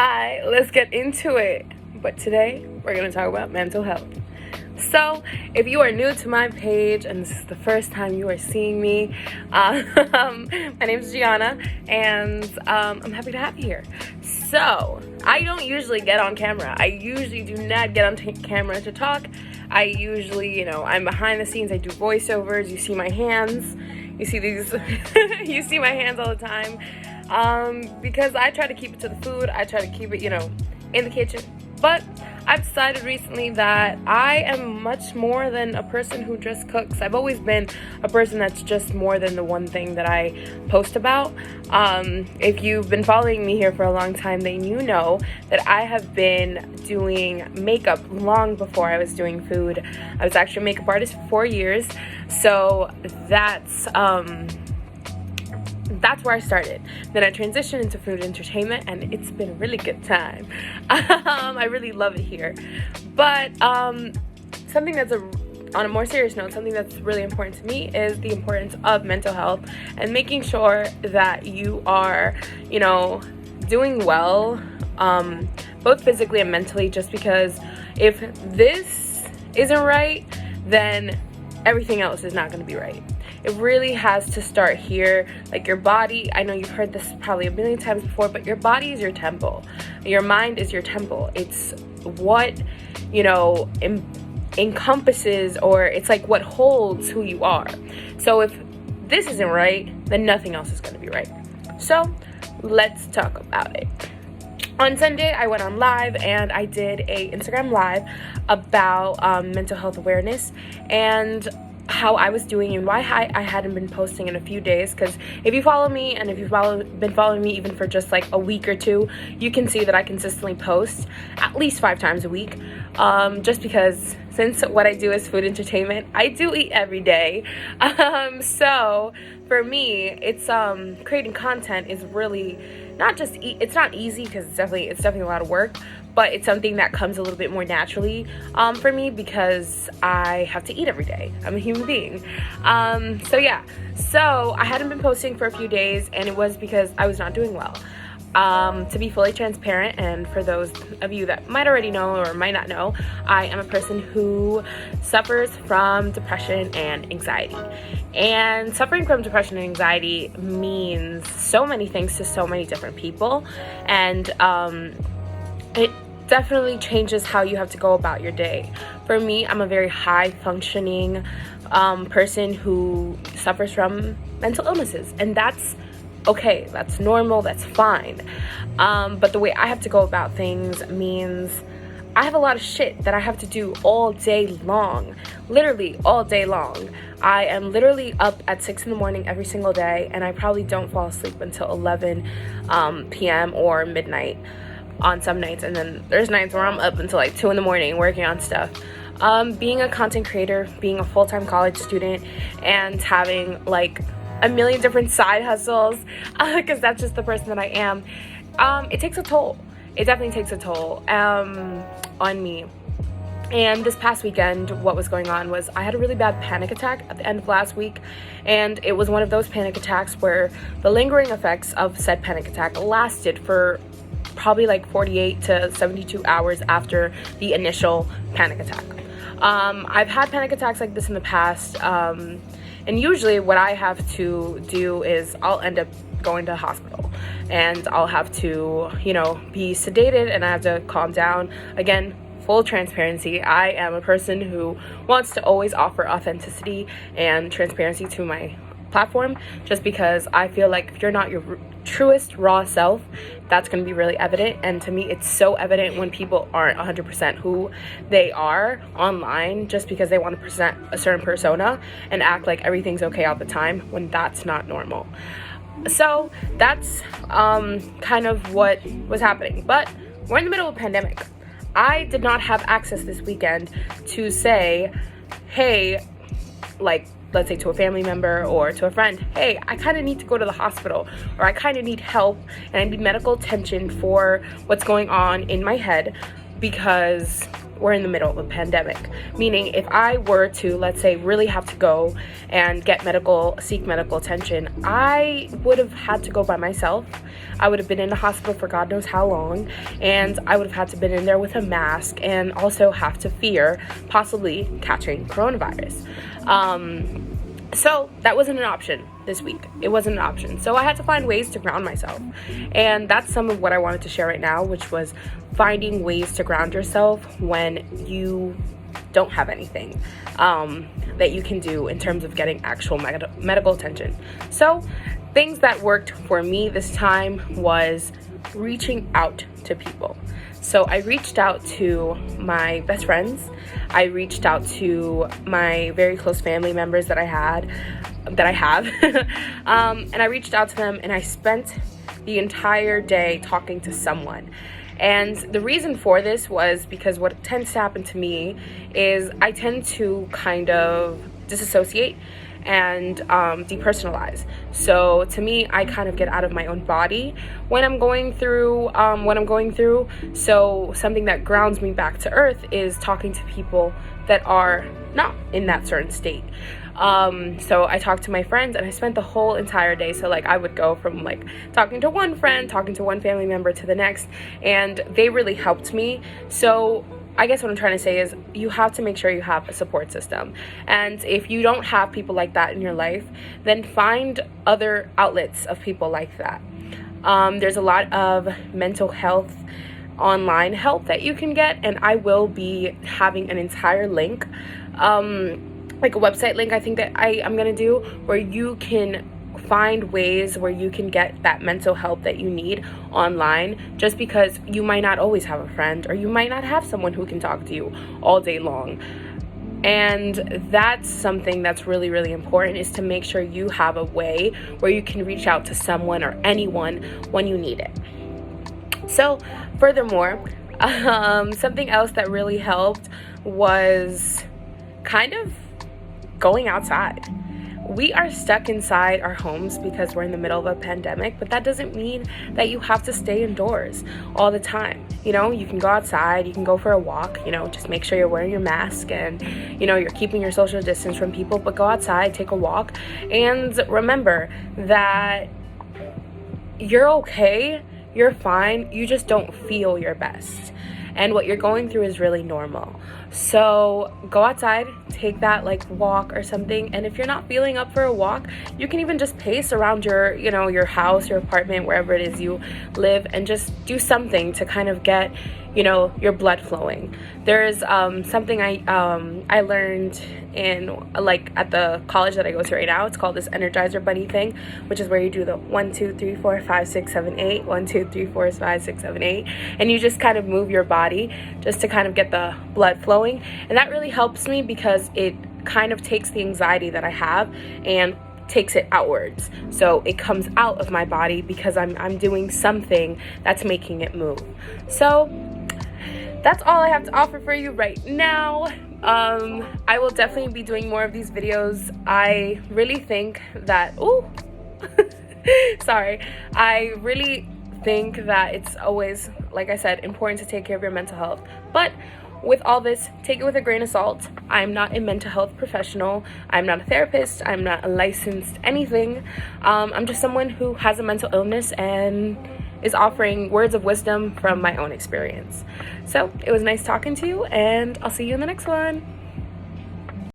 Hi, let's get into it. But today, we're going to talk about mental health. So, if you are new to my page and this is the first time you are seeing me, my name is Gianna, and I'm happy to have you here. So, I don't usually get on camera. I usually do not get on camera to talk. I usually, I'm behind the scenes. I do voiceovers. You see my hands. You see these. You see my hands all the time. Because I try to keep it to the food. I try to keep it, in the kitchen. But I've decided recently that I am much more than a person who just cooks. I've always been a person that's just more than the one thing that I post about. If you've been following me here for a long time, then you know that I have been doing makeup long before I was doing food. I was actually a makeup artist for 4 years. So that's where I started. Then I transitioned into food entertainment, and it's been a really good time. I really love it here. But something that's on a more serious note, something that's really important to me is the importance of mental health and making sure that you are, doing well, both physically and mentally, just because if this isn't right, then everything else is not going to be right. It really has to start here. Like your body, I know you've heard this probably a million times before, but your body is your temple. Your mind is your temple. It's what, encompasses, or it's like what holds who you are. So if this isn't right, then nothing else is going to be right. So let's talk about it. On Sunday, I went on live and I did a Instagram live about mental health awareness and how I was doing and why I hadn't been posting in a few days. Because if you follow me and if you've been following me even for just like a week or two, you can see that I consistently post at least 5 times a week. Just because since what I do is food entertainment, I do eat every day. So for me, it's creating content is really not just it's not easy, because it's definitely a lot of work, but it's something that comes a little bit more naturally for me because I have to eat every day. I'm a human being. So I hadn't been posting for a few days, and it was because I was not doing well. To be fully transparent, and for those of you that might already know or might not know, I am a person who suffers from depression and anxiety. And suffering from depression and anxiety means so many things to so many different people, and it definitely changes how you have to go about your day. For me, I'm a very high functioning person who suffers from mental illnesses, and that's okay, that's normal, that's fine. But the way I have to go about things means I have a lot of shit that I have to do all day long, literally all day long. I am literally up at 6 in the morning every single day, and I probably don't fall asleep until 11 p.m. or midnight on some nights. And then there's nights where I'm up until like 2 in the morning working on stuff. Being a content creator, being a full-time college student, and having like a million different side hustles, because that's just the person that I am, it takes a toll. It definitely takes a toll on me. And this past weekend, what was going on was I had a really bad panic attack at the end of last week, and it was one of those panic attacks where the lingering effects of said panic attack lasted for probably like 48 to 72 hours after the initial panic attack. I've had panic attacks like this in the past, and usually what I have to do is I'll end up going to the hospital, and I'll have to, be sedated, and I have to calm down. Again, full transparency, I am a person who wants to always offer authenticity and transparency to my platform, just because I feel like if you're not your truest raw self, that's going to be really evident. And to me, it's so evident when people aren't 100% who they are online, just because they want to present a certain persona and act like everything's okay all the time, when that's not normal. So that's kind of what was happening. But we're in the middle of a pandemic. I did not have access this weekend to say, hey, like, let's say to a family member or to a friend, hey, I kind of need to go to the hospital, or I kind of need help and I need medical attention for what's going on in my head, because we're in the middle of a pandemic. Meaning, if I were to, let's say, really have to go and seek medical attention, I would have had to go by myself. I would have been in the hospital for God knows how long, and I would have had to been in there with a mask and also have to fear possibly catching coronavirus. So that wasn't an option this week. It wasn't an option. So I had to find ways to ground myself. And that's some of what I wanted to share right now, which was finding ways to ground yourself when you don't have anything that you can do in terms of getting actual medical attention. So things that worked for me this time was reaching out to people. So I reached out to my best friends. I reached out to my very close family members that I have. And I reached out to them, and I spent the entire day talking to someone. And the reason for this was because what tends to happen to me is I tend to kind of disassociate and depersonalize. So to me, I kind of get out of my own body when I'm going through what I'm going through. So something that grounds me back to earth is talking to people that are not in that certain state. So I talked to my friends, and I spent the whole entire day. So like I would go from like talking to one friend, talking to one family member to the next, and they really helped me. So I guess what I'm trying to say is you have to make sure you have a support system. And if you don't have people like that in your life, then find other outlets of people like that. There's a lot of mental health online help that you can get, and I will be having an entire link, like a website link I think that I'm gonna do, where you can find ways where you can get that mental help that you need online, just because you might not always have a friend, or you might not have someone who can talk to you all day long. And that's something that's really, really important, is to make sure you have a way where you can reach out to someone or anyone when you need it. So furthermore, something else that really helped was kind of going outside. We are stuck inside our homes because we're in the middle of a pandemic, but that doesn't mean that you have to stay indoors all the time. You know, you can go outside, you can go for a walk, just make sure you're wearing your mask and, you're keeping your social distance from people, but go outside, take a walk, and remember that you're okay, you're fine, you just don't feel your best. And what you're going through is really normal. So go outside, take that walk or something. And if you're not feeling up for a walk, you can even just pace around your, your house, your apartment, wherever it is you live, and just do something to kind of get, your blood flowing. There's something I learned in at the college that I go to right now. It's called this Energizer Bunny thing, which is where you do the 1 2 3 4 5 6 7 8 1 2 3 4 5 6 7 8, and you just kind of move your body just to kind of get the blood flowing. And that really helps me because it kind of takes the anxiety that I have and takes it outwards. So it comes out of my body because I'm doing something that's making it move. So that's all I have to offer for you right now. I will definitely be doing more of these videos. I really think that I really think that it's always, like I said, important to take care of your mental health. But with all this, take it with a grain of salt. I'm not a mental health professional. I'm not a therapist. I'm not a licensed anything. I'm just someone who has a mental illness and is offering words of wisdom from my own experience. So it was nice talking to you, and I'll see you in the next one.